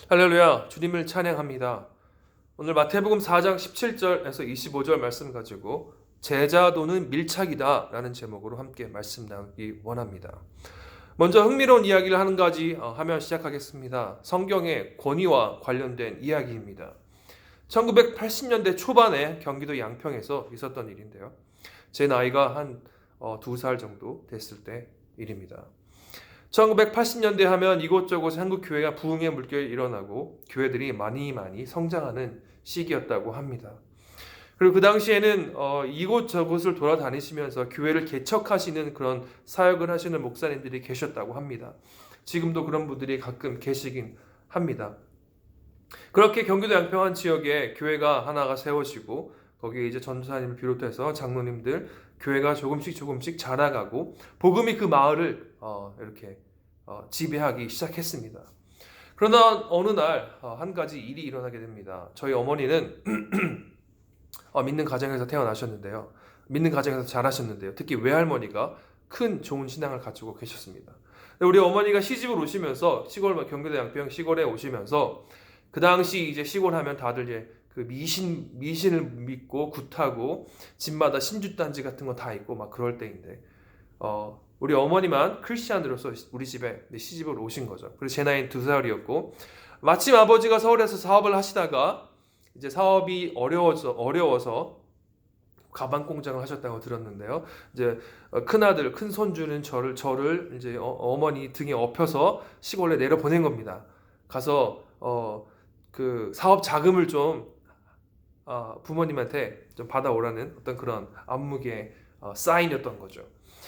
할렐루야, 주님을 찬양합니다. 오늘 마태복음 4장 17절에서 25절 말씀 가지고 제자도는 밀착이다 라는 제목으로 함께 말씀 나누기 원합니다. 먼저 흥미로운 이야기를 한 가지 하며 시작하겠습니다. 성경의 권위와 관련된 이야기입니다. 1980년대 초반에 경기도 양평에서 있었던 일인데요. 제 나이가 한 2살 정도 됐을 때 일입니다. 1980년대 하면 이곳저곳 한국 교회가 부흥의 물결이 일어나고 교회들이 많이 성장하는 시기였다고 합니다. 그리고 그 당시에는 이곳저곳을 돌아다니시면서 교회를 개척하시는 그런 사역을 하시는 목사님들이 계셨다고 합니다. 지금도 그런 분들이 가끔 계시긴 합니다. 그렇게 경기도 양평 지역에 교회가 하나가 세워지고 거기에 이제 전도사님을 비롯해서 장로님들 교회가 조금씩 자라가고 복음이 그 마을을 이렇게 지배하기 시작했습니다. 그러나 어느 날 한 가지 일이 일어나게 됩니다. 저희 어머니는 믿는 가정에서 태어나셨는데요. 믿는 가정에서 자라셨는데요. 특히 외할머니가 큰 좋은 신앙을 가지고 계셨습니다. 우리 어머니가 시집을 오시면서 경기도 양평 시골에 오시면서 그 당시 이제 시골 하면 다들 이제 그 미신을 믿고 굿하고 집마다 신주단지 같은 거 다 있고 막 그럴 때인데 우리 어머니만 크리스찬으로서 우리 집에 시집을 오신 거죠. 그래서 제 나이는 2살이었고 마침 아버지가 서울에서 사업을 하시다가 이제 사업이 어려워서 가방 공장을 하셨다고 들었는데요. 이제 큰 손주는 저를 이제 어머니 등에 업혀서 시골에 내려 보낸 겁니다. 가서 그 사업 자금을 좀 부모님한테 좀 받아오라는 어떤 그런 안무의 사인이었던 거죠.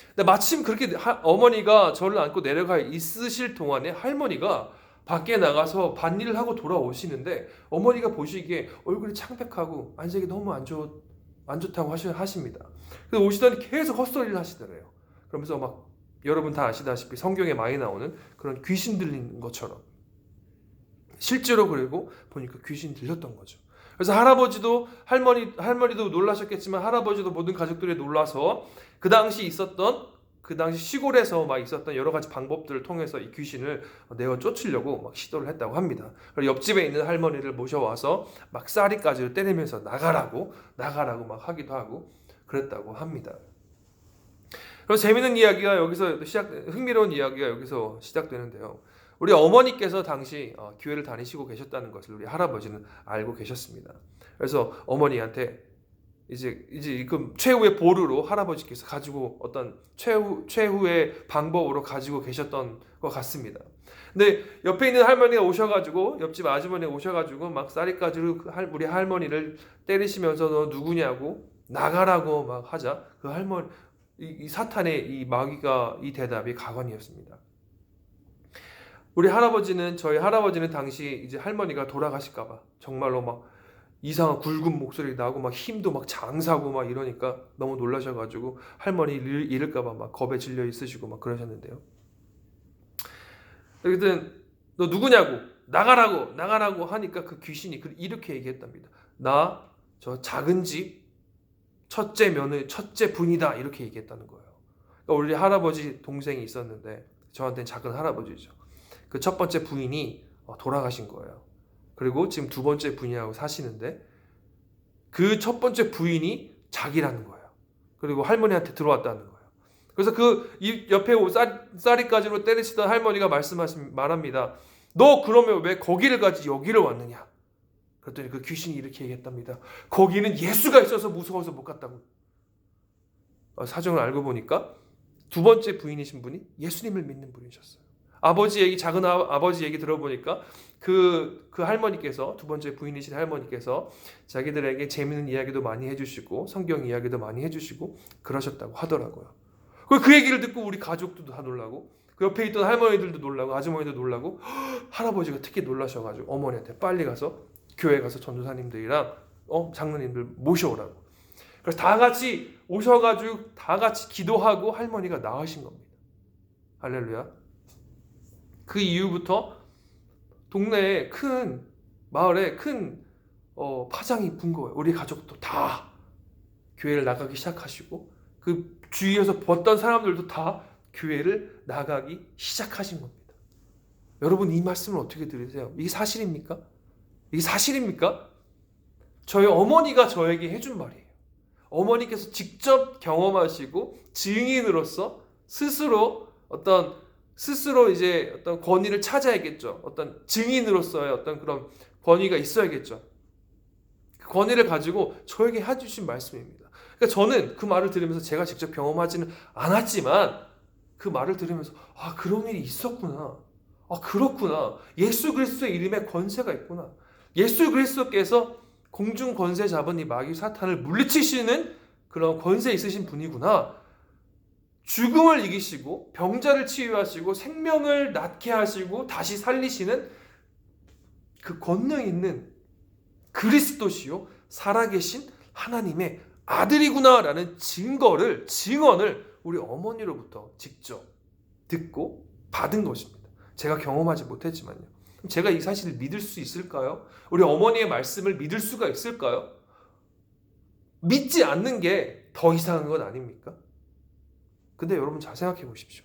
근데 마침 그렇게 어머니가 저를 안고 내려가 있으실 동안에 할머니가 밖에 나가서 밭일을 하고 돌아오시는데 어머니가 보시기에 얼굴이 창백하고 안색이 너무 안 좋다고 하십니다. 그래서 오시더니 계속 헛소리를 하시더래요. 그러면서 막 여러분 다 아시다시피 성경에 많이 나오는 그런 귀신 들린 것처럼 실제로 그리고 보니까 귀신 들렸던 거죠. 그래서 할머니도 놀라셨겠지만 할아버지도 모든 가족들이 놀라서 그 당시 시골에서 막 있었던 여러 가지 방법들을 통해서 이 귀신을 내어 쫓으려고 막 시도를 했다고 합니다. 그리고 옆집에 있는 할머니를 모셔와서 막 쌀이까지를 때리면서 나가라고 막 하기도 하고 그랬다고 합니다. 그럼 흥미로운 이야기가 여기서 시작되는데요. 우리 어머니께서 당시 교회를 다니시고 계셨다는 것을 우리 할아버지는 알고 계셨습니다. 그래서 어머니한테 이제 그 최후의 보루로 할아버지께서 가지고 어떤 최후의 방법으로 가지고 계셨던 것 같습니다. 근데 옆에 있는 할머니가 오셔가지고 옆집 아주머니가 오셔가지고 막 쌀이까지로 우리 할머니를 때리시면서 너 누구냐고 나가라고 막 하자 그 할머니 이 사탄의 이 마귀가 이 대답이 가관이었습니다. 저희 할아버지는 당시 이제 할머니가 돌아가실까봐 정말로 막 이상한 굵은 목소리 나고 막 힘도 막 장사고 막 이러니까 너무 놀라셔가지고 할머니 잃을까봐 막 겁에 질려 있으시고 막 그러셨는데요. 어쨌든 너 누구냐고 나가라고 하니까 그 귀신이 이렇게 얘기했답니다. 나 저 작은 집 첫째 분이다 이렇게 얘기했다는 거예요. 그러니까 우리 할아버지 동생이 있었는데 저한테는 작은 할아버지죠. 그 첫 번째 부인이 돌아가신 거예요. 그리고 지금 두 번째 부인하고 사시는데 그 첫 번째 부인이 자기라는 거예요. 그리고 할머니한테 들어왔다는 거예요. 그래서 그 옆에 쌀이까지로 때리시던 할머니가 말합니다. 너 그러면 왜 거기를 가지 여기를 왔느냐? 그랬더니 그 귀신이 이렇게 얘기했답니다. 거기는 예수가 있어서 무서워서 못 갔다고. 사정을 알고 보니까 두 번째 부인이신 분이 예수님을 믿는 분이셨어요. 작은 아버지 얘기 들어보니까 그 할머니께서 두 번째 부인이신 할머니께서 자기들에게 재밌는 이야기도 많이 해주시고 성경 이야기도 많이 해주시고 그러셨다고 하더라고요. 그 얘기를 듣고 우리 가족도 다 놀라고 그 옆에 있던 할머니들도 놀라고 아주머니도 놀라고 할아버지가 특히 놀라셔가지고 어머니한테 빨리 가서 교회 가서 전도사님들이랑 장로님들 모셔오라고. 그래서 다 같이 오셔가지고 다 같이 기도하고 할머니가 나으신 겁니다. 할렐루야. 그 이후부터 동네에 마을에 큰 파장이 분 거예요. 우리 가족도 다 교회를 나가기 시작하시고 그 주위에서 봤던 사람들도 다 교회를 나가기 시작하신 겁니다. 여러분 이 말씀을 어떻게 들으세요? 이게 사실입니까? 이게 사실입니까? 저희 어머니가 저에게 해준 말이에요. 어머니께서 직접 경험하시고 증인으로서 스스로 이제 어떤 권위를 찾아야겠죠. 어떤 증인으로서의 어떤 그런 권위가 있어야겠죠. 그 권위를 가지고 저에게 해주신 말씀입니다. 그러니까 저는 그 말을 들으면서 제가 직접 경험하지는 않았지만 그 말을 들으면서 그런 일이 있었구나. 그렇구나. 예수 그리스도의 이름에 권세가 있구나. 예수 그리스도께서 공중 권세 잡은 이 마귀 사탄을 물리치시는 그런 권세 있으신 분이구나. 죽음을 이기시고 병자를 치유하시고 생명을 낳게 하시고 다시 살리시는 그 권능 있는 그리스도시요 살아계신 하나님의 아들이구나라는 증언을 우리 어머니로부터 직접 듣고 받은 것입니다. 제가 경험하지 못했지만요. 제가 이 사실을 믿을 수 있을까요? 우리 어머니의 말씀을 믿을 수가 있을까요? 믿지 않는 게 더 이상한 건 아닙니까? 근데 여러분 잘 생각해 보십시오.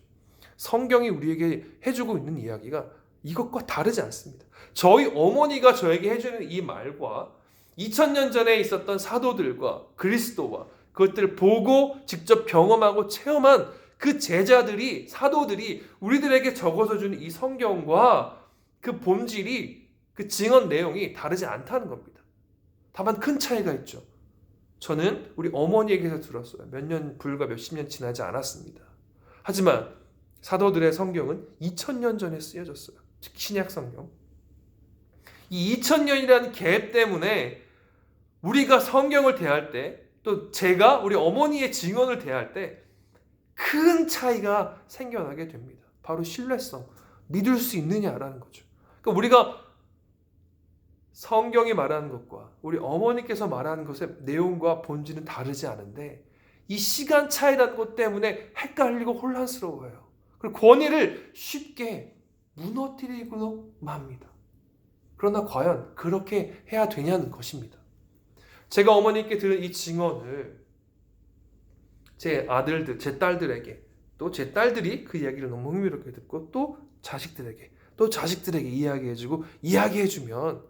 성경이 우리에게 해주고 있는 이야기가 이것과 다르지 않습니다. 저희 어머니가 저에게 해주는 이 말과 2000년 전에 있었던 사도들과 그리스도와 그것들을 보고 직접 경험하고 체험한 그 제자들이, 사도들이 우리들에게 적어서 주는 이 성경과 그 본질이, 그 증언 내용이 다르지 않다는 겁니다. 다만 큰 차이가 있죠. 저는 우리 어머니에게서 들었어요. 불과 몇십 년 지나지 않았습니다. 하지만 사도들의 성경은 2000년 전에 쓰여졌어요. 즉 신약 성경. 이 2000년이라는 갭 때문에 우리가 성경을 대할 때, 또 제가 우리 어머니의 증언을 대할 때 큰 차이가 생겨나게 됩니다. 바로 신뢰성, 믿을 수 있느냐라는 거죠. 그러니까 우리가 성경이 말하는 것과 우리 어머니께서 말하는 것의 내용과 본질은 다르지 않은데 이 시간 차이라는 것 때문에 헷갈리고 혼란스러워요. 그리고 권위를 쉽게 무너뜨리고 맙니다. 그러나 과연 그렇게 해야 되냐는 것입니다. 제가 어머니께 들은 이 증언을 제 아들들, 제 딸들에게, 또 제 딸들이 그 이야기를 너무 흥미롭게 듣고 또 자식들에게 이야기해주면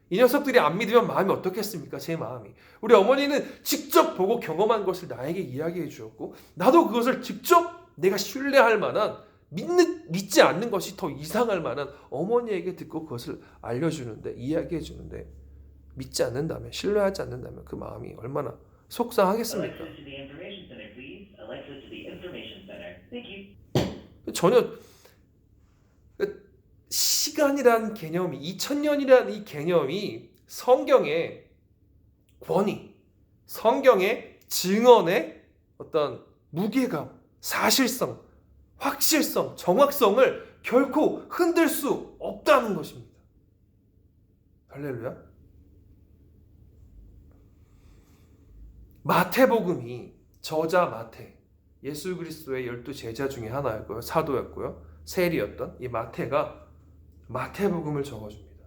이 녀석들이 안 믿으면 마음이 어떻겠습니까? 제 마음이. 우리 어머니는 직접 보고 경험한 것을 나에게 이야기해 주었고 나도 그것을 직접 내가 신뢰할 만한 믿지 않는 것이 더 이상할 만한 어머니에게 듣고 그것을 알려주는데 이야기해 주는데 믿지 않는다면 신뢰하지 않는다면 그 마음이 얼마나 속상하겠습니까? 전혀 시간이라는 개념이 2000년이라는 이 개념이 성경의 권위, 성경의 증언의 어떤 무게감, 사실성, 확실성, 정확성을 결코 흔들 수 없다는 것입니다. 할렐루야. 마태복음이 저자 마태, 예수 그리스도의 12제자 중에 하나였고요. 사도였고요. 세리였던 이 마태가 마태복음을 적어줍니다.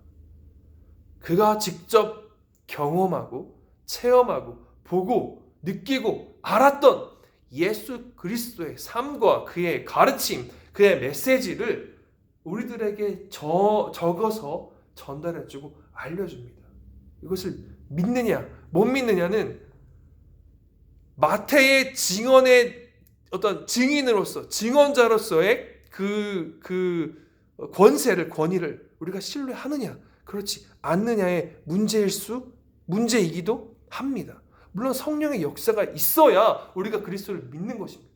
그가 직접 경험하고 체험하고 보고 느끼고 알았던 예수 그리스도의 삶과 그의 가르침, 그의 메시지를 우리들에게 적어서 전달해주고 알려줍니다. 이것을 믿느냐 못 믿느냐는 마태의 증언의 어떤 증인으로서 증언자로서의 그 권위를 우리가 신뢰하느냐 그렇지 않느냐의 문제이기도 합니다. 물론 성령의 역사가 있어야 우리가 그리스도를 믿는 것입니다.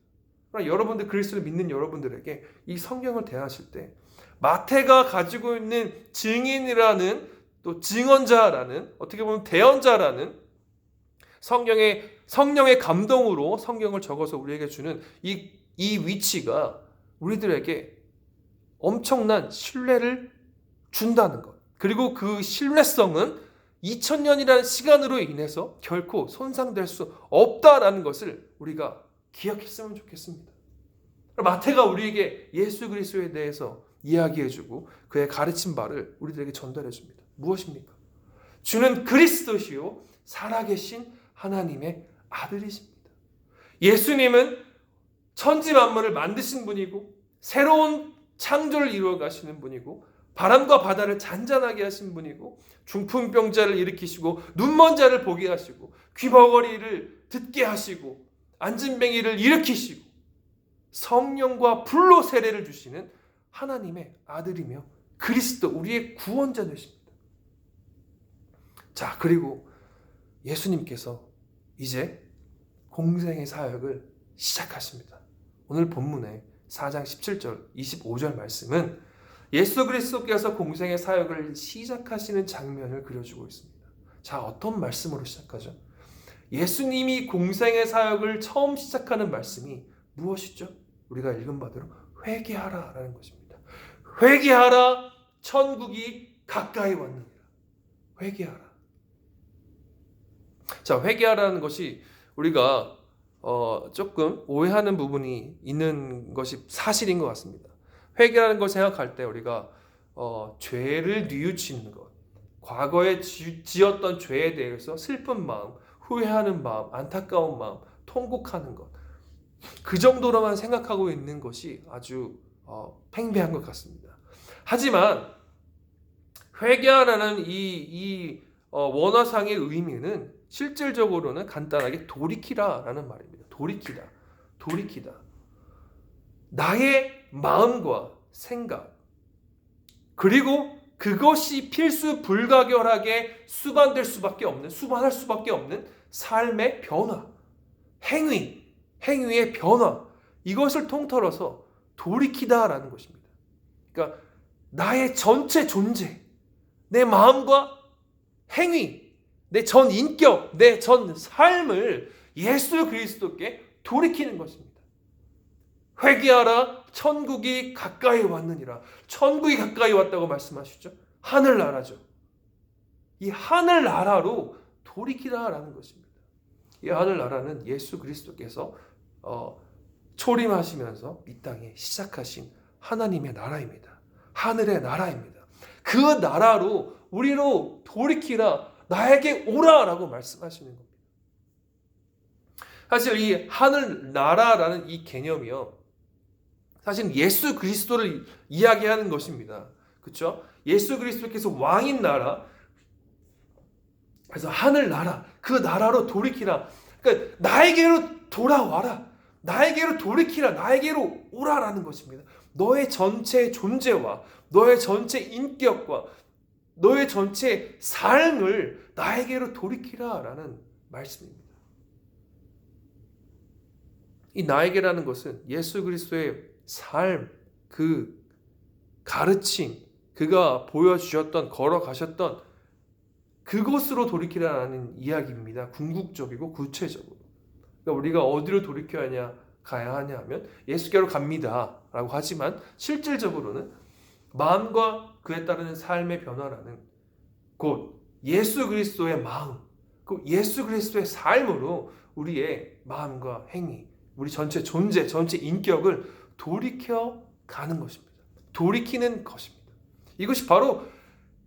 그러나 여러분들 그리스도를 믿는 여러분들에게 이 성경을 대하실 때 마태가 가지고 있는 증인이라는 또 증언자라는 어떻게 보면 대언자라는 성령의 감동으로 성경을 적어서 우리에게 주는 이 위치가 우리들에게 엄청난 신뢰를 준다는 것. 그리고 그 신뢰성은 2000년이라는 시간으로 인해서 결코 손상될 수 없다라는 것을 우리가 기억했으면 좋겠습니다. 마태가 우리에게 예수 그리스도에 대해서 이야기해주고 그의 가르친 바를 우리들에게 전달해줍니다. 무엇입니까? 주는 그리스도시요 살아계신 하나님의 아들이십니다. 예수님은 천지 만물을 만드신 분이고 새로운 창조를 이루어 가시는 분이고 바람과 바다를 잔잔하게 하신 분이고 중풍병자를 일으키시고 눈먼 자를 보게 하시고 귀머거리를 듣게 하시고 안진뱅이를 일으키시고 성령과 불로 세례를 주시는 하나님의 아들이며 그리스도 우리의 구원자 되십니다. 자, 그리고 예수님께서 이제 공생의 사역을 시작하십니다. 오늘 본문의 4장 17절 25절 말씀은 예수 그리스도께서 공생의 사역을 시작하시는 장면을 그려주고 있습니다. 자, 어떤 말씀으로 시작하죠? 예수님이 공생의 사역을 처음 시작하는 말씀이 무엇이죠? 우리가 읽은 바대로 회개하라 라는 것입니다. 회개하라, 천국이 가까이 왔느니라. 회개하라. 자, 회개하라는 것이 우리가 조금 오해하는 부분이 있는 것이 사실인 것 같습니다. 회개라는 걸 생각할 때 우리가 죄를 뉘우치는 것, 과거에 지었던 죄에 대해서 슬픈 마음, 후회하는 마음, 안타까운 마음, 통곡하는 것, 그 정도로만 생각하고 있는 것이 아주 팽배한 것 같습니다. 하지만 회개하라는 이 원어상의 의미는 실질적으로는 간단하게 돌이키라라는 말입니다. 돌이키다. 나의 마음과 생각, 그리고 그것이 필수 불가결하게 수반할 수밖에 없는 삶의 변화, 행위의 변화, 이것을 통틀어서 돌이키다라는 것입니다. 그러니까 나의 전체 존재, 내 마음과 행위, 내 전 인격, 내 전 삶을 예수 그리스도께 돌이키는 것입니다. 회개하라, 천국이 가까이 왔느니라. 천국이 가까이 왔다고 말씀하시죠. 하늘나라죠. 이 하늘나라로 돌이키라라는 것입니다. 이 하늘나라는 예수 그리스도께서 초림하시면서 이 땅에 시작하신 하나님의 나라입니다. 하늘의 나라입니다. 그 나라로 우리로 돌이키라, 나에게 오라라고 말씀하시는 겁니다. 사실 이 하늘나라라는 이 개념이요, 사실 예수 그리스도를 이야기하는 것입니다. 그렇죠? 예수 그리스도께서 왕인 나라, 그래서 하늘나라, 그 나라로 돌이키라. 그러니까 나에게로 돌아와라, 나에게로 돌이키라, 나에게로 오라라는 것입니다. 너의 전체 존재와 너의 전체 인격과 너의 전체 삶을 나에게로 돌이키라라는 말씀입니다. 이 나에게라는 것은 예수 그리스도의 삶, 그 가르침, 그가 보여주셨던, 걸어가셨던 그곳으로 돌이키라는 이야기입니다. 궁극적이고 구체적으로. 그러니까 우리가 어디로 가야 하냐 하면 예수께로 갑니다 라고 하지만 실질적으로는 마음과 그에 따르는 삶의 변화라는 곧 예수 그리스도의 마음, 그 예수 그리스도의 삶으로 우리의 마음과 행위, 우리 전체 존재, 전체 인격을 돌이켜 가는 것입니다. 돌이키는 것입니다. 이것이 바로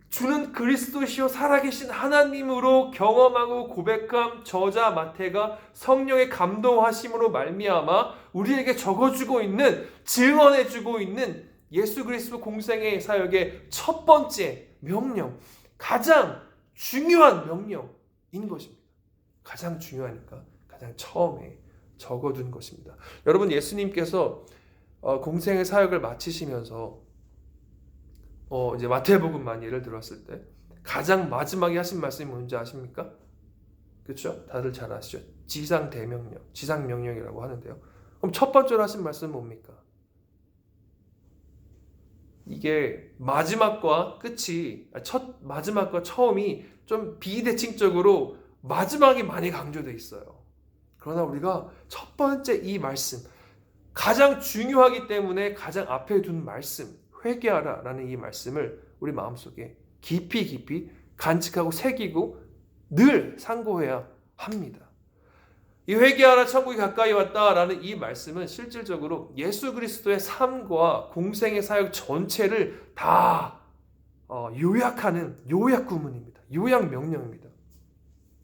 주는 그리스도시요 살아계신 하나님으로 경험하고 고백한 저자 마태가 성령의 감동하심으로 말미암아 우리에게 적어주고 있는, 증언해주고 있는 예수 그리스도 공생의 사역의 첫 번째 명령, 가장 중요한 명령인 것입니다. 가장 중요하니까 가장 처음에 적어둔 것입니다. 여러분, 예수님께서 공생의 사역을 마치시면서 이제 마태복음만 예를 들었을 때 가장 마지막에 하신 말씀이 뭔지 아십니까? 그렇죠? 다들 잘 아시죠? 지상명령이라고 하는데요. 그럼 첫 번째로 하신 말씀은 뭡니까? 이게 마지막과 마지막과 처음이 좀 비대칭적으로 마지막이 많이 강조되어 있어요. 그러나 우리가 첫 번째 이 말씀, 가장 중요하기 때문에 가장 앞에 둔 말씀, 회개하라 라는 이 말씀을 우리 마음속에 깊이 간직하고 새기고 늘 상고해야 합니다. 이 회개하라, 천국이 가까이 왔다 라는 이 말씀은 실질적으로 예수 그리스도의 삶과 공생의 사역 전체를 다 요약하는 요약 구문입니다. 요약 명령입니다.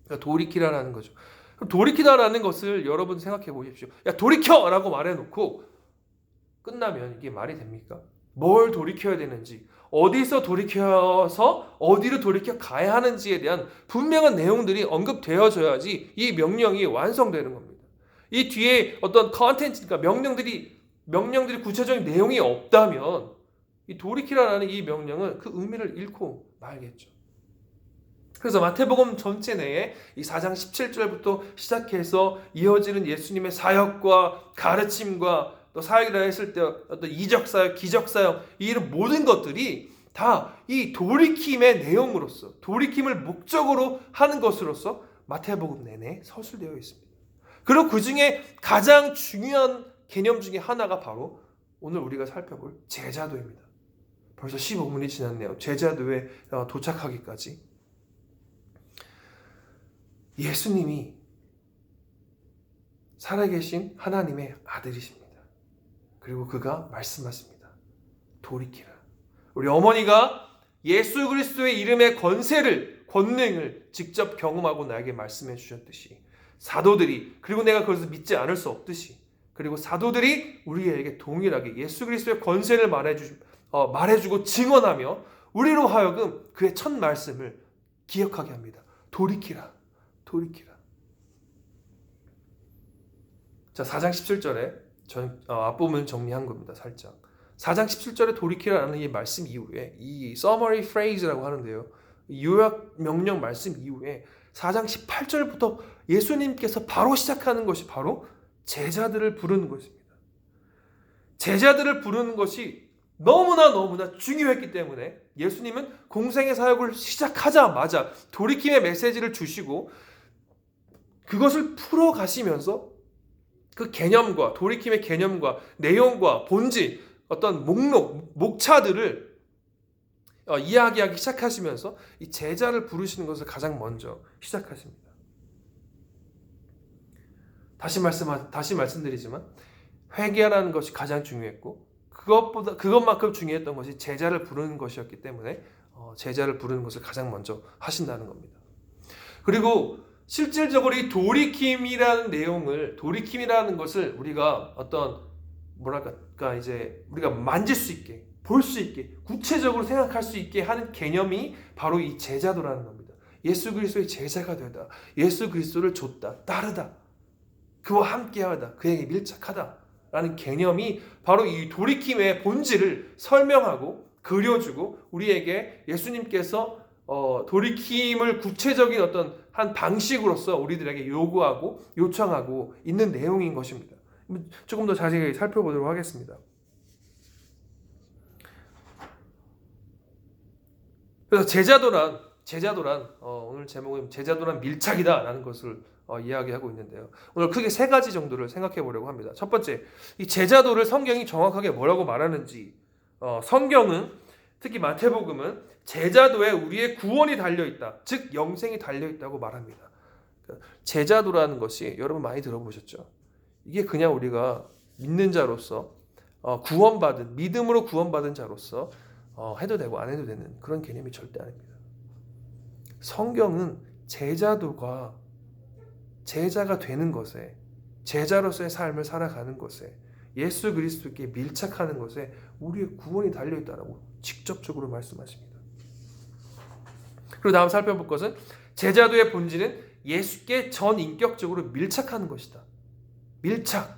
그러니까 돌이키라라는 거죠. 그럼 돌이키다라는 것을 여러분 생각해 보십시오. 야, 돌이켜! 라고 말해놓고 끝나면 이게 말이 됩니까? 뭘 돌이켜야 되는지, 어디서 돌이켜서 어디로 돌이켜 가야 하는지에 대한 분명한 내용들이 언급되어져야지 이 명령이 완성되는 겁니다. 이 뒤에 어떤 컨텐츠, 그러니까 명령들이 구체적인 내용이 없다면 이 돌이키라는 이 명령은 그 의미를 잃고 말겠죠. 그래서 마태복음 전체 내에 이 4장 17절부터 시작해서 이어지는 예수님의 사역과 가르침과 또 사역이라 했을 때 어떤 이적 사역, 기적 사역, 이런 모든 것들이 다 이 돌이킴의 내용으로서, 돌이킴을 목적으로 하는 것으로서 마태복음 내내 서술되어 있습니다. 그리고 그 중에 가장 중요한 개념 중에 하나가 바로 오늘 우리가 살펴볼 제자도입니다. 벌써 15분이 지났네요. 제자도에 도착하기까지. 예수님이 살아계신 하나님의 아들이십니다. 그리고 그가 말씀하십니다. 돌이키라. 우리 어머니가 예수 그리스도의 이름의 권능을 직접 경험하고 나에게 말씀해 주셨듯이 사도들이, 그리고 내가 그것을 믿지 않을 수 없듯이, 그리고 사도들이 우리에게 동일하게 예수 그리스도의 권세를 말해주고 증언하며 우리로 하여금 그의 첫 말씀을 기억하게 합니다. 돌이키라. 돌이키라. 자, 4장 17절에 앞부분 정리한 겁니다. 살짝. 4장 17절에 돌이키라는 이 말씀 이후에 이 summary phrase라고 하는데요. 요약 명령 말씀 이후에 4장 18절부터 예수님께서 바로 시작하는 것이 바로 제자들을 부르는 것입니다. 제자들을 부르는 것이 너무나 중요했기 때문에 예수님은 공생의 사역을 시작하자마자 돌이킴의 메시지를 주시고 그것을 풀어가시면서 그 개념과 돌이킴의 개념과 내용과 본질, 어떤 목차들을 이야기하기 시작하시면서 이 제자를 부르시는 것을 가장 먼저 시작하십니다. 다시 말씀드리지만 회개하라는 것이 가장 중요했고 그것만큼 중요했던 것이 제자를 부르는 것이었기 때문에 제자를 부르는 것을 가장 먼저 하신다는 겁니다. 그리고 실질적으로 이 돌이킴이라는 것을 우리가 이제 우리가 만질 수 있게, 볼 수 있게, 구체적으로 생각할 수 있게 하는 개념이 바로 이 제자도라는 겁니다. 예수 그리스도의 제자가 되다, 예수 그리스도를 좇다, 따르다, 그와 함께하다, 그에게 밀착하다라는 개념이 바로 이 돌이킴의 본질을 설명하고 그려주고 우리에게 예수님께서 돌이킴을 구체적인 어떤 한 방식으로서 우리들에게 요구하고 요청하고 있는 내용인 것입니다. 조금 더 자세히 살펴보도록 하겠습니다. 그래서 제자도란 오늘 제목은 제자도란 밀착이다라는 것을 이야기하고 있는데요. 오늘 크게 세 가지 정도를 생각해 보려고 합니다. 첫 번째, 이 제자도를 성경이 정확하게 뭐라고 말하는지, 성경은 특히 마태복음은 제자도에 우리의 구원이 달려있다, 즉 영생이 달려있다고 말합니다. 제자도라는 것이 여러분 많이 들어보셨죠? 이게 그냥 우리가 믿는 자로서 믿음으로 구원받은 자로서 해도 되고 안 해도 되는 그런 개념이 절대 아닙니다. 성경은 제자도가 제자가 되는 것에, 제자로서의 삶을 살아가는 것에, 예수 그리스도께 밀착하는 것에 우리의 구원이 달려있다라고 직접적으로 말씀하십니다. 그리고 다음 살펴볼 것은 제자도의 본질은 예수께 전인격적으로 밀착하는 것이다.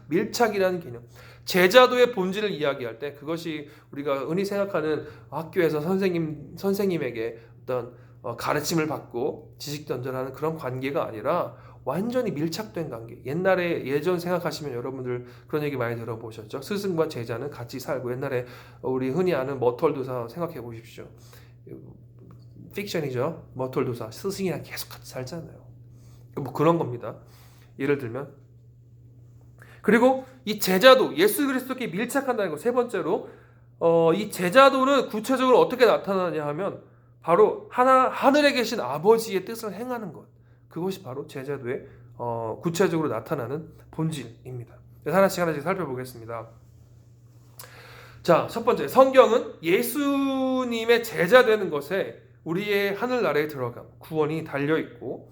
밀착이라는 개념. 제자도의 본질을 이야기할 때 그것이 우리가 흔히 생각하는 학교에서 선생님에게 어떤 가르침을 받고 지식 전달하는 그런 관계가 아니라 완전히 밀착된 관계. 예전 생각하시면 여러분들 그런 얘기 많이 들어보셨죠. 스승과 제자는 같이 살고, 옛날에 우리 흔히 아는 머털도사 생각해 보십시오. 픽션이죠. 머털도사 스승이랑 계속 같이 살잖아요. 뭐 그런 겁니다. 예를 들면, 그리고 이 제자도 예수 그리스도께 밀착한다는 것. 세 번째로 이 제자도는 구체적으로 어떻게 나타나냐 하면 바로 하늘에 계신 아버지의 뜻을 행하는 것. 그것이 바로 제자도의 구체적으로 나타나는 본질입니다. 그래서 하나씩 살펴보겠습니다. 자, 첫 번째, 성경은 예수님의 제자 되는 것에 우리의 하늘나라에 들어감, 구원이 달려있고,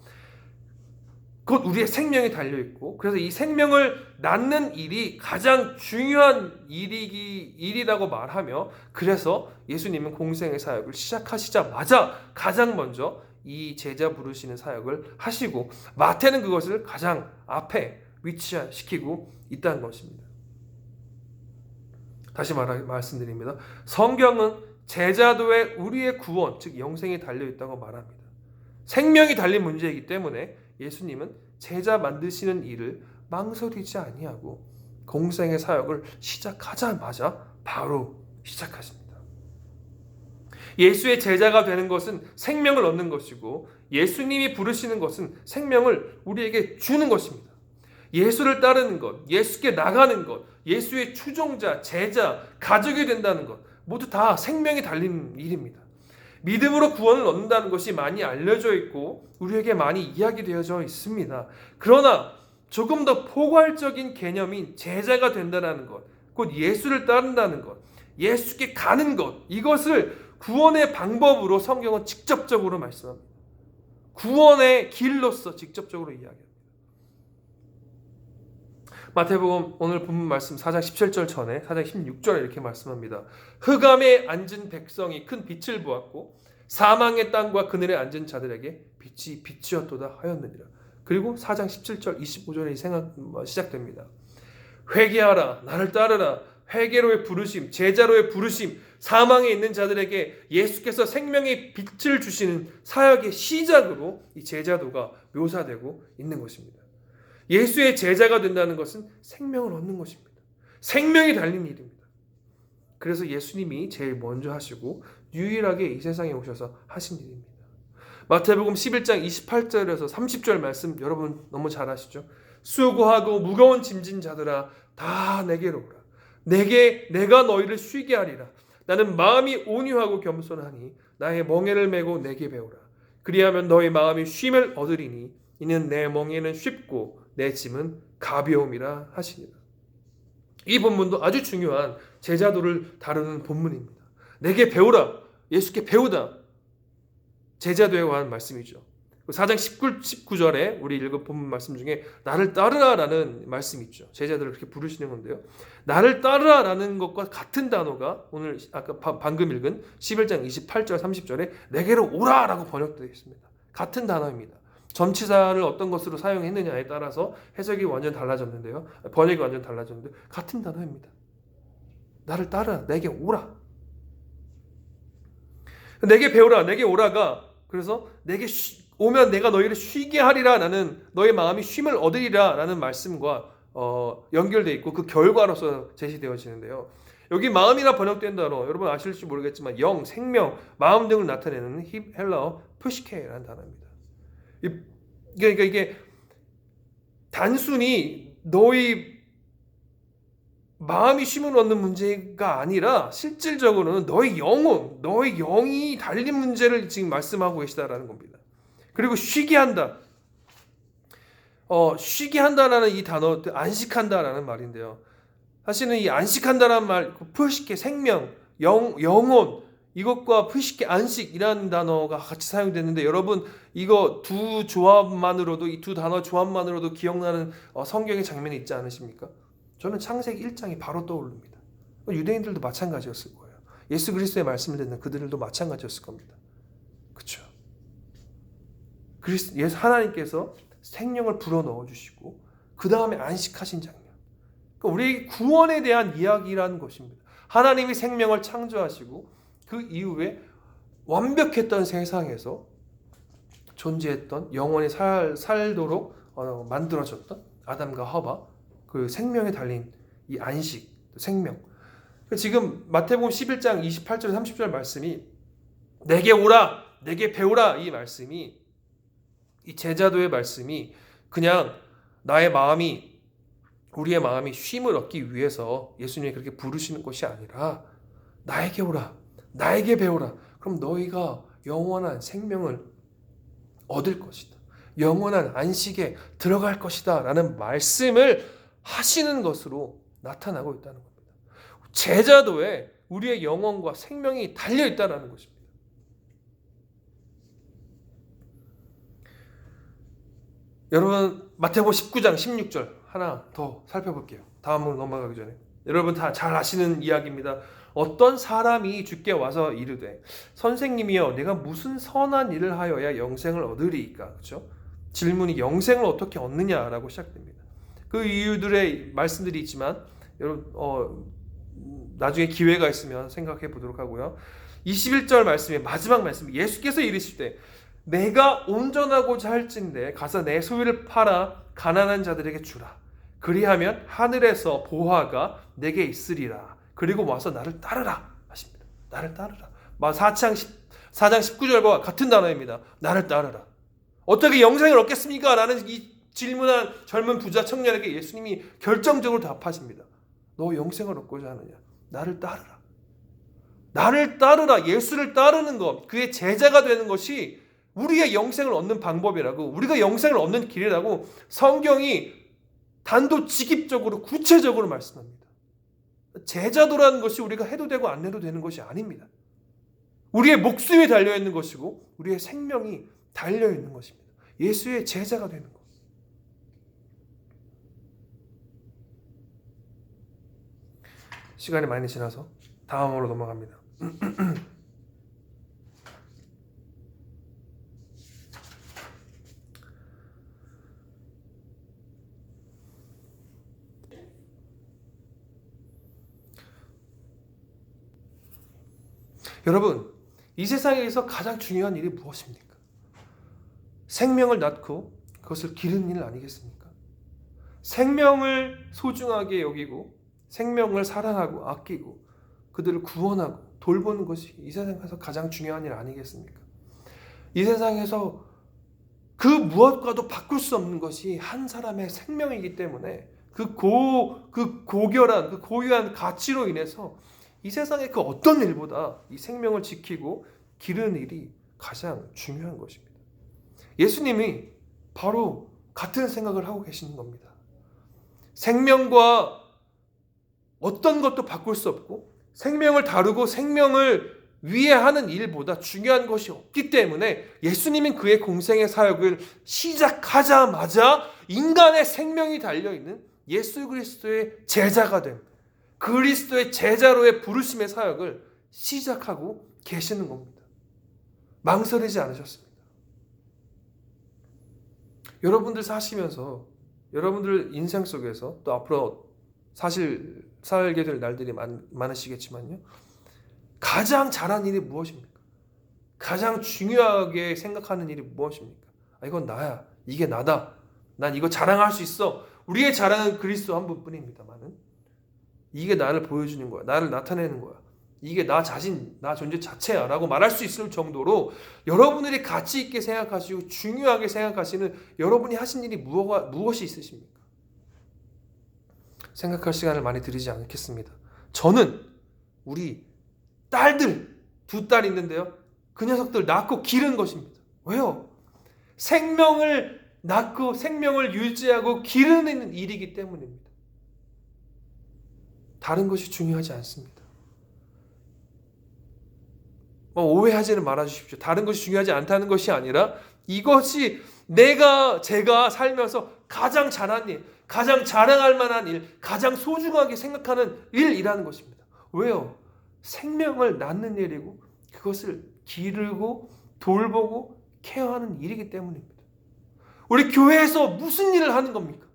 곧 우리의 생명이 달려있고, 그래서 이 생명을 낳는 일이 가장 중요한 일이라고 말하며, 그래서 예수님은 공생의 사역을 시작하시자마자 가장 먼저 이 제자 부르시는 사역을 하시고, 마태는 그것을 가장 앞에 위치시키고 있다는 것입니다. 다시 말씀드립니다. 성경은 제자도에 우리의 구원, 즉 영생이 달려있다고 말합니다. 생명이 달린 문제이기 때문에 예수님은 제자 만드시는 일을 망설이지 아니하고 공생의 사역을 시작하자마자 바로 시작하십니다. 예수의 제자가 되는 것은 생명을 얻는 것이고, 예수님이 부르시는 것은 생명을 우리에게 주는 것입니다. 예수를 따르는 것, 예수께 나가는 것, 예수의 추종자, 제자, 가족이 된다는 것, 모두 다 생명이 달린 일입니다. 믿음으로 구원을 얻는다는 것이 많이 알려져 있고 우리에게 많이 이야기되어져 있습니다. 그러나 조금 더 포괄적인 개념인 제자가 된다는 것, 곧 예수를 따른다는 것, 예수께 가는 것, 이것을 구원의 방법으로 성경은 직접적으로 말씀합니다. 구원의 길로서 직접적으로 이야기합니다. 마태복음 오늘 본문 말씀 4장 17절 전에 4장 16절에 이렇게 말씀합니다. 흑암에 앉은 백성이 큰 빛을 보았고 사망의 땅과 그늘에 앉은 자들에게 빛이 빛이었도다 하였느니라. 그리고 4장 17절 25절이 시작됩니다. 회개하라, 나를 따르라. 회개로의 부르심, 제자로의 부르심, 사망에 있는 자들에게 예수께서 생명의 빛을 주시는 사역의 시작으로 이 제자도가 묘사되고 있는 것입니다. 예수의 제자가 된다는 것은 생명을 얻는 것입니다. 생명이 달린 일입니다. 그래서 예수님이 제일 먼저 하시고 유일하게 이 세상에 오셔서 하신 일입니다. 마태복음 11장 28절에서 30절 말씀 여러분 너무 잘 아시죠? 수고하고 무거운 짐진 자들아 다 내게로 오라. 내가 너희를 쉬게 하리라. 나는 마음이 온유하고 겸손하니 나의 멍에를 메고 내게 배우라. 그리하면 너희 마음이 쉼을 얻으리니 이는 내 멍에는 쉽고 내 짐은 가벼움이라 하시니라. 이 본문도 아주 중요한 제자도를 다루는 본문입니다. 내게 배우라. 예수께 배우다. 제자도에 관한 말씀이죠. 4장 19절에 우리 읽은 본문 말씀 중에 나를 따르라라는 말씀이 있죠. 제자들을 그렇게 부르시는 건데요. 나를 따르라라는 것과 같은 단어가 오늘 아까 방금 읽은 11장 28절 30절에 내게로 오라라고 번역되어 있습니다. 같은 단어입니다. 점치사를 어떤 것으로 사용했느냐에 따라서 해석이 완전 달라졌는데요. 번역이 완전 달라졌는데 같은 단어입니다. 나를 따르라. 내게 오라. 내게 배우라. 내게 오라가 그래서 내게 오면 내가 너희를 쉬게 하리라 라는 너의 마음이 쉼을 얻으리라 라는 말씀과 연결되어 있고 그 결과로서 제시되어지는데요. 여기 마음이라 번역된 단어 여러분 아실지 모르겠지만 영, 생명, 마음 등을 나타내는 헬라어 프시케라는 단어입니다. 그러니까 이게 단순히 너희 마음이 쉼을 얻는 문제가 아니라 실질적으로는 너의 영혼, 너의 영이 달린 문제를 지금 말씀하고 계시다라는 겁니다. 그리고 쉬게 한다. 쉬게 한다라는 이 단어, 안식한다라는 말인데요. 사실은 이 안식한다라는 말, 프시케 생명, 영혼 이것과 프시케 안식이라는 단어가 같이 사용됐는데 여러분 이거 두 조합만으로도 이 두 단어 조합만으로도 기억나는 성경의 장면이 있지 않으십니까? 저는 창세기 1장이 바로 떠오릅니다. 유대인들도 마찬가지였을 거예요. 예수 그리스도의 말씀을 듣는 그들도 마찬가지였을 겁니다. 그렇죠? 하나님께서 생명을 불어넣어 주시고 그 다음에 안식하신 장면. 그러니까 우리 구원에 대한 이야기라는 것입니다. 하나님이 생명을 창조하시고 그 이후에 완벽했던 세상에서 존재했던 영원히 살도록 만들어졌던 아담과 하와 그 생명에 달린 이 안식, 생명. 지금 마태복음 11장 28절 30절 말씀이 내게 오라, 내게 배우라 이 말씀이 이 제자도의 말씀이 그냥 우리의 마음이 쉼을 얻기 위해서 예수님이 그렇게 부르시는 것이 아니라 나에게 오라, 나에게 배우라. 그럼 너희가 영원한 생명을 얻을 것이다. 영원한 안식에 들어갈 것이다 라는 말씀을 하시는 것으로 나타나고 있다는 겁니다. 제자도에 우리의 영혼과 생명이 달려있다는 것입니다. 여러분 마태복음 19장 16절 하나 더 살펴볼게요. 다음으로 넘어가기 전에 여러분 다 잘 아시는 이야기입니다. 어떤 사람이 주께 와서 이르되 선생님이여 내가 무슨 선한 일을 하여야 영생을 얻으리이까? 그렇죠? 질문이 영생을 어떻게 얻느냐라고 시작됩니다. 그 이유들의 말씀들이 있지만 여러분 나중에 기회가 있으면 생각해 보도록 하고요. 21절 말씀의 마지막 말씀, 예수께서 이르실 때 내가 온전하고자 할진대 가서 내 소유를 팔아 가난한 자들에게 주라. 그리하면 하늘에서 보화가 내게 있으리라. 그리고 와서 나를 따르라 하십니다. 나를 따르라. 4장 19절과 같은 단어입니다. 나를 따르라. 어떻게 영생을 얻겠습니까? 라는 이 질문한 젊은 부자 청년에게 예수님이 결정적으로 답하십니다. 너 영생을 얻고자 하느냐? 나를 따르라. 나를 따르라. 예수를 따르는 것, 그의 제자가 되는 것이 우리의 영생을 얻는 방법이라고, 우리가 영생을 얻는 길이라고 성경이 단도직입적으로 구체적으로 말씀합니다. 제자도라는 것이 우리가 해도 되고 안 해도 되는 것이 아닙니다. 우리의 목숨이 달려있는 것이고 우리의 생명이 달려있는 것입니다. 예수의 제자가 되는 것. 시간이 많이 지나서 다음으로 넘어갑니다. 여러분, 이 세상에서 가장 중요한 일이 무엇입니까? 생명을 낳고 그것을 기르는 일 아니겠습니까? 생명을 소중하게 여기고 생명을 사랑하고 아끼고 그들을 구원하고 돌보는 것이 이 세상에서 가장 중요한 일 아니겠습니까? 이 세상에서 그 무엇과도 바꿀 수 없는 것이 한 사람의 생명이기 때문에 그 고결한, 그 고유한 가치로 인해서 이 세상의 그 어떤 일보다 이 생명을 지키고 기르는 일이 가장 중요한 것입니다. 예수님이 바로 같은 생각을 하고 계시는 겁니다. 생명과 어떤 것도 바꿀 수 없고 생명을 다루고 생명을 위해 하는 일보다 중요한 것이 없기 때문에 예수님은 그의 공생의 사역을 시작하자마자 인간의 생명이 달려있는 예수 그리스도의 제자가 된 그리스도의 제자로의 부르심의 사역을 시작하고 계시는 겁니다. 망설이지 않으셨습니다. 여러분들 사시면서 여러분들 인생 속에서 또 앞으로 사실 살게 될 날들이 많으시겠지만요. 가장 잘한 일이 무엇입니까? 가장 중요하게 생각하는 일이 무엇입니까? 이건 나야. 이게 나다. 난 이거 자랑할 수 있어. 우리의 자랑은 그리스도 한 분뿐입니다만은 이게 나를 보여주는 거야. 나를 나타내는 거야. 이게 나 자신, 나 존재 자체야 라고 말할 수 있을 정도로 여러분들이 가치 있게 생각하시고 중요하게 생각하시는 여러분이 하신 일이 무엇이 있으십니까? 생각할 시간을 많이 드리지 않겠습니다. 저는 우리 딸들, 2딸 있는데요. 그 녀석들 낳고 기른 것입니다. 왜요? 생명을 낳고 생명을 유지하고 기르는 일이기 때문입니다. 다른 것이 중요하지 않습니다. 오해하지는 말아주십시오. 다른 것이 중요하지 않다는 것이 아니라 이것이 제가 살면서 가장 잘한 일, 가장 자랑할 만한 일, 가장 소중하게 생각하는 일이라는 것입니다. 왜요? 생명을 낳는 일이고 그것을 기르고 돌보고 케어하는 일이기 때문입니다. 우리 교회에서 무슨 일을 하는 겁니까?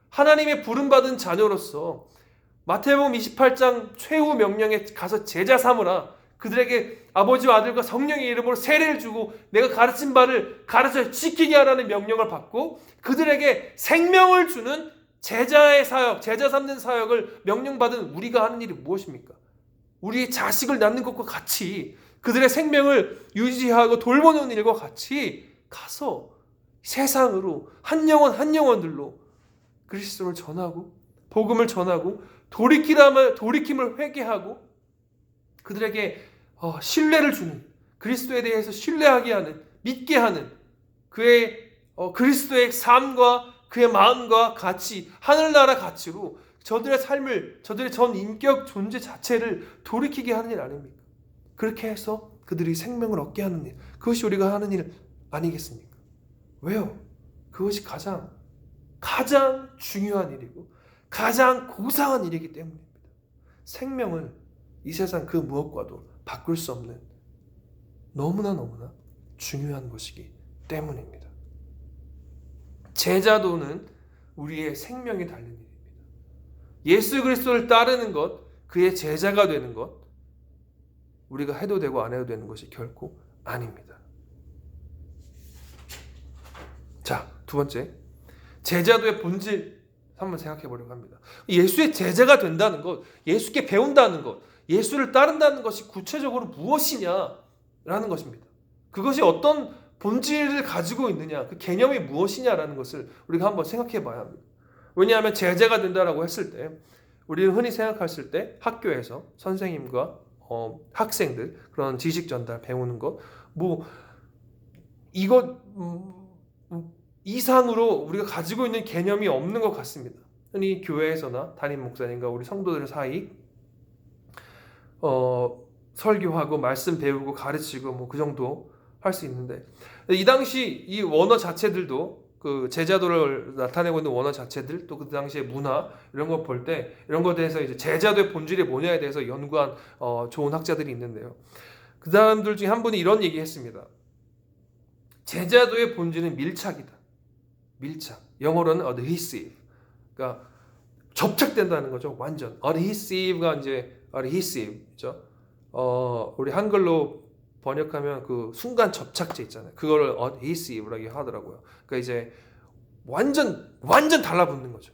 하나님의 부름받은 자녀로서 마태복음 28장 최후 명령에 가서 제자 삼으라. 그들에게 아버지와 아들과 성령의 이름으로 세례를 주고 내가 가르친 바를 가르쳐 지키게 하라는 명령을 받고 그들에게 생명을 주는 제자의 사역, 제자 삼는 사역을 명령받은 우리가 하는 일이 무엇입니까? 우리의 자식을 낳는 것과 같이 그들의 생명을 유지하고 돌보는 일과 같이 가서 세상으로 한 영혼 한 영혼들로 그리스도를 전하고 복음을 전하고 돌이킴을 회개하고 그들에게 신뢰를 주는 그리스도에 대해서 신뢰하게 하는 믿게 하는 그의 그리스도의 삶과 그의 마음과 가치 하늘나라 가치로 저들의 삶을 저들의 전 인격 존재 자체를 돌이키게 하는 일 아닙니까? 그렇게 해서 그들이 생명을 얻게 하는 일 그것이 우리가 하는 일 아니겠습니까? 왜요? 그것이 가장 중요한 일이고 가장 고상한 일이기 때문입니다. 생명을 이 세상 그 무엇과도 바꿀 수 없는 너무나 중요한 것이기 때문입니다. 제자도는 우리의 생명이 달린 일입니다. 예수 그리스도를 따르는 것, 그의 제자가 되는 것, 우리가 해도 되고 안 해도 되는 것이 결코 아닙니다. 자, 두 번째, 제자도의 본질 한번 생각해 보려고 합니다. 예수의 제자가 된다는 것, 예수께 배운다는 것, 예수를 따른다는 것이 구체적으로 무엇이냐라는 것입니다. 그것이 어떤 본질을 가지고 있느냐, 그 개념이 무엇이냐라는 것을 우리가 한번 생각해 봐야 합니다. 왜냐하면 제자가 된다라고 했을 때 우리는 흔히 생각했을 때 학교에서 선생님과 학생들 그런 지식 전달 배우는 것 이것 이상으로 우리가 가지고 있는 개념이 없는 것 같습니다. 흔히 교회에서나 담임 목사님과 우리 성도들 사이 설교하고 말씀 배우고 가르치고 그 정도 할 수 있는데, 이 당시 이 원어 자체들도 그 제자도를 나타내고 있는 원어 자체들, 또 그 당시의 문화 이런 거 볼 때 이런 것에 대해서 이제 제자도의 본질이 뭐냐에 대해서 연구한 좋은 학자들이 있는데요. 그 사람들 중에 한 분이 이런 얘기했습니다. 제자도의 본질은 밀착이다. 밀착. 영어로는 adhesive. 그러니까 접착된다는 거죠. 완전. adhesive가 이제 adhesive죠. 우리 한글로 번역하면 그 순간 접착제 있잖아요. 그거를 adhesive라고 하더라고요. 그러니까 이제 완전 달라붙는 거죠.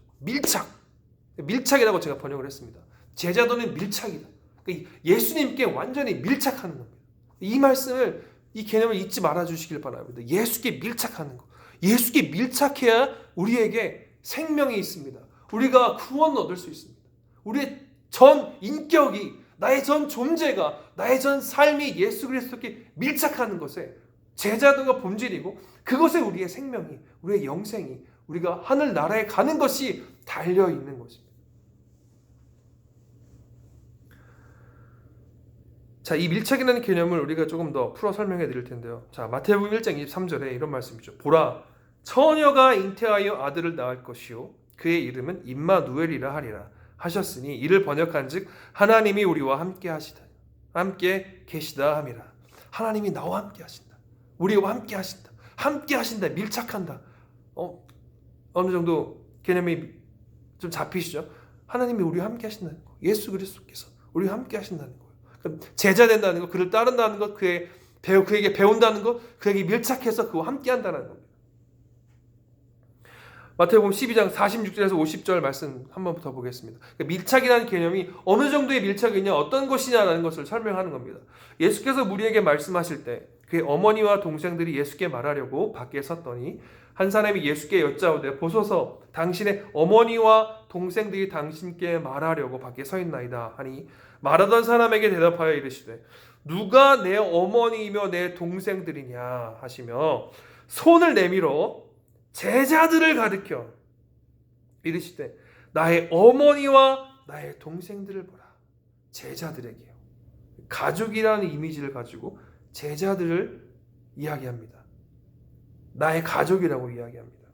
밀착이라고 제가 번역을 했습니다. 제자도는 밀착이다. 그러니까 예수님께 완전히 밀착하는 겁니다. 이 말씀을, 이 개념을 잊지 말아 주시길 바랍니다. 예수께 밀착하는 것. 예수께 밀착해야 우리에게 생명이 있습니다. 우리가 구원을 얻을 수 있습니다. 우리의 전 인격이, 나의 전 존재가, 나의 전 삶이 예수 그리스도께 밀착하는 것에 제자도가 본질이고, 그것에 우리의 생명이, 우리의 영생이, 우리가 하늘나라에 가는 것이 달려있는 것입니다. 자, 이 밀착이라는 개념을 우리가 조금 더 풀어 설명해 드릴 텐데요. 자, 마태복음 1장 23절에 이런 말씀이죠. 보라, 처녀가 잉태하여 아들을 낳을 것이요 그의 이름은 임마누엘이라 하리라 하셨으니, 이를 번역한즉 하나님이 우리와 함께 계시다 함이라. 하나님이 나와 함께 하신다. 우리와 함께 하신다. 함께 하신다. 밀착한다. 어느 정도 개념이 좀 잡히시죠? 하나님이 우리와 함께 하신다는 거. 예수 그리스도께서 우리와 함께 하신다는 거예요. 그럼 제자 된다는 것, 그를 따른다는 것, 그에게 배운다는 것, 그에게 밀착해서 그와 함께 한다는 겁니다. 마태복음 12장 46절에서 50절 말씀 한번 더 보겠습니다. 그러니까 밀착이라는 개념이 어느 정도의 밀착이냐, 어떤 것이냐라는 것을 설명하는 겁니다. 예수께서 우리에게 말씀하실 때 그의 어머니와 동생들이 예수께 말하려고 밖에 섰더니 한 사람이 예수께 여짜오되, 보소서, 당신의 어머니와 동생들이 당신께 말하려고 밖에 서 있나이다 하니, 말하던 사람에게 대답하여 이르시되, 누가 내 어머니이며 내 동생들이냐 하시며 손을 내밀어 제자들을 가리켜 이르시되, 나의 어머니와 나의 동생들을 보라. 제자들에게요. 가족이라는 이미지를 가지고 제자들을 이야기합니다. 나의 가족이라고 이야기합니다.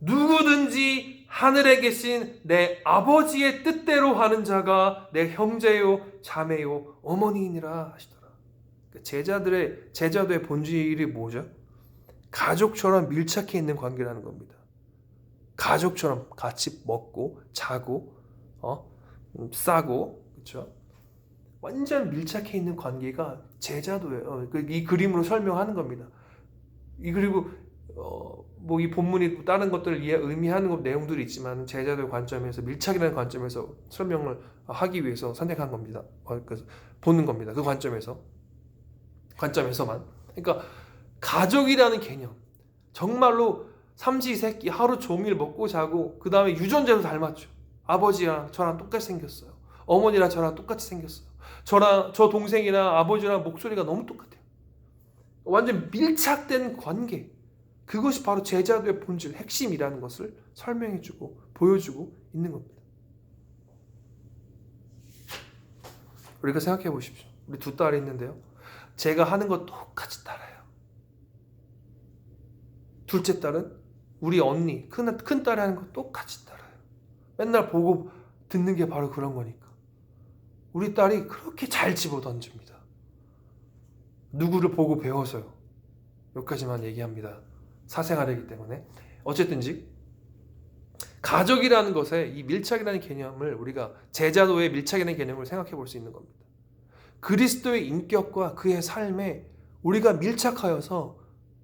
누구든지 하늘에 계신 내 아버지의 뜻대로 하는 자가 내 형제요 자매요 어머니이니라 하시더라. 제자도의 본질이 뭐죠? 가족처럼 밀착해 있는 관계라는 겁니다. 가족처럼 같이 먹고 자고 싸고, 그렇죠? 완전 밀착해 있는 관계가 제자도예요. 이 그림으로 설명하는 겁니다. 그리고 이 본문이 다른 것들을 의미하는 내용들이 있지만, 제자도의 관점에서, 밀착이라는 관점에서 설명을 하기 위해서 선택한 겁니다. 보는 겁니다. 그 관점에서만. 그러니까 가족이라는 개념, 정말로 삼시세끼 하루 종일 먹고 자고, 그 다음에 유전자도 닮았죠. 아버지랑 저랑 똑같이 생겼어요. 어머니랑 저랑 똑같이 생겼어요. 저 동생이랑 아버지랑 목소리가 너무 똑같아요. 완전 밀착된 관계, 그것이 바로 제자도의 본질, 핵심이라는 것을 설명해주고 보여주고 있는 겁니다. 우리가 생각해 보십시오. 우리 두 딸이 있는데요. 제가 하는 거 똑같이 따라요. 둘째 딸은 우리 언니, 큰 딸이 하는 거 똑같이 따라요. 맨날 보고 듣는 게 바로 그런 거니까. 우리 딸이 그렇게 잘 집어던집니다. 누구를 보고 배워서요. 여기까지만 얘기합니다. 사생활이기 때문에. 어쨌든지 가족이라는 것에 이 밀착이라는 개념을 우리가 제자도의 밀착이라는 개념을 생각해 볼 수 있는 겁니다. 그리스도의 인격과 그의 삶에 우리가 밀착하여서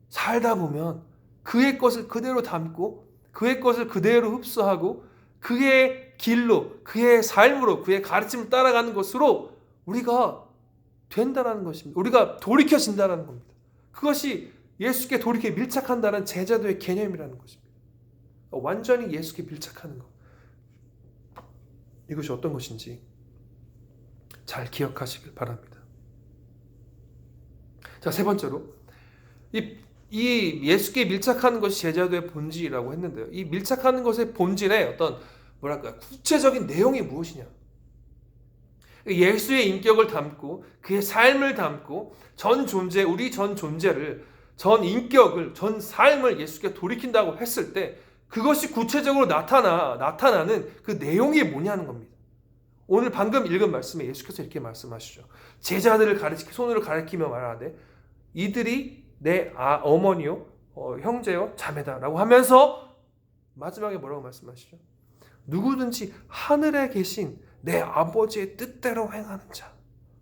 살다 보면 그의 것을 그대로 담고 그의 것을 그대로 흡수하고 그의 길로, 그의 삶으로, 그의 가르침을 따라가는 것으로 우리가 된다는 것입니다. 우리가 돌이켜진다는 겁니다. 그것이 예수께 돌이켜 밀착한다는 제자도의 개념이라는 것입니다. 완전히 예수께 밀착하는 것. 이것이 어떤 것인지 잘 기억하시길 바랍니다. 자, 세 번째로 이 예수께 밀착하는 것이 제자도의 본질이라고 했는데요. 이 밀착하는 것의 본질에 어떤 구체적인 내용이 무엇이냐? 예수의 인격을 담고 그의 삶을 담고 우리 전 존재를, 전 인격을, 전 삶을 예수께 돌이킨다고 했을 때 그것이 구체적으로 나타나는 그 내용이 뭐냐는 겁니다. 오늘 방금 읽은 말씀에 예수께서 이렇게 말씀하시죠. 제자들을 손으로 가리키며 말하되 이들이 내 어머니요, 형제요, 자매다라고 하면서 마지막에 뭐라고 말씀하시죠? 누구든지 하늘에 계신 내 아버지의 뜻대로 행하는 자,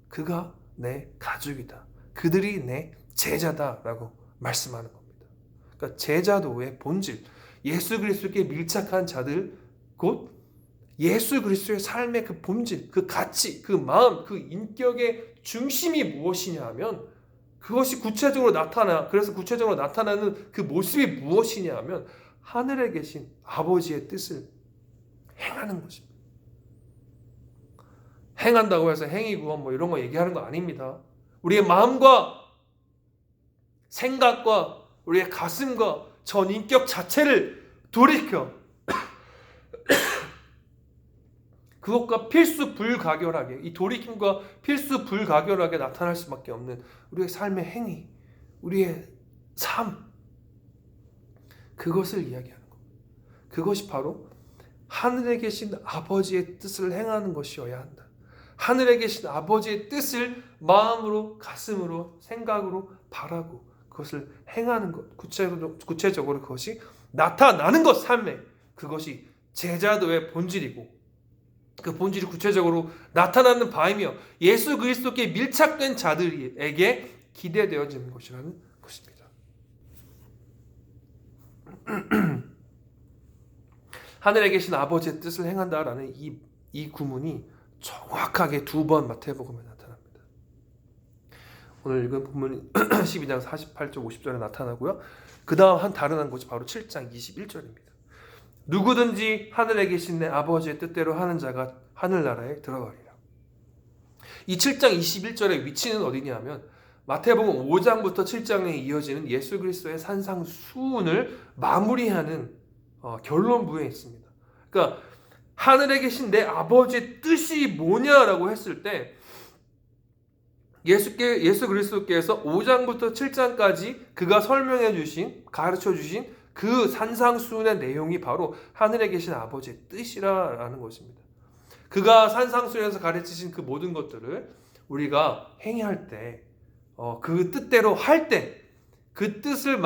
그가 내 가족이다. 그들이 내 제자다라고 말씀하는 겁니다. 그러니까 제자도의 본질, 예수 그리스도께 밀착한 자들, 곧 예수 그리스도의 삶의 그 본질, 그 가치, 그 마음, 그 인격의 중심이 무엇이냐 하면 그것이 그래서 구체적으로 나타나는 그 모습이 무엇이냐 하면 하늘에 계신 아버지의 뜻을 행하는 것입니다. 행한다고 해서 행위구원 이런 거 얘기하는 거 아닙니다. 우리의 마음과 생각과 우리의 가슴과 전 인격 자체를 돌이켜 그것과 필수불가결하게, 이 돌이킴과 필수불가결하게 나타날 수밖에 없는 우리의 삶의 행위, 우리의 삶, 그것을 이야기하는 겁니다. 그것이 바로 하늘에 계신 아버지의 뜻을 행하는 것이어야 한다. 하늘에 계신 아버지의 뜻을 마음으로, 가슴으로, 생각으로 바라고 그것을 행하는 것, 구체적으로 그것이 나타나는 것, 삶에 그것이 제자도의 본질이고 그 본질이 구체적으로 나타나는 바이며 예수 그리스도께 밀착된 자들에게 기대되어지는 것이라는 것입니다. 하늘에 계신 아버지의 뜻을 행한다라는 이 구문이 정확하게 2번 마태복음에 나타납니다. 오늘 읽은 본문이 12장 48절 50절에 나타나고요. 그 다음 다른 한 곳이 바로 7장 21절입니다. 누구든지 하늘에 계신 내 아버지의 뜻대로 하는 자가 하늘나라에 들어가리라. 이 7장 21절의 위치는 어디냐 하면 마태복음 5장부터 7장에 이어지는 예수 그리스도의 산상수훈을 마무리하는 결론부에 있습니다. 그러니까 하늘에 계신 내 아버지의 뜻이 뭐냐라고 했을 때 예수 그리스도께서 5장부터 7장까지 그가 가르쳐 주신 그 산상수훈의 내용이 바로 하늘에 계신 아버지의 뜻이라는 것입니다. 그가 산상수훈에서 가르치신 그 모든 것들을 우리가 행할 때, 그 뜻대로 할 때, 그 뜻을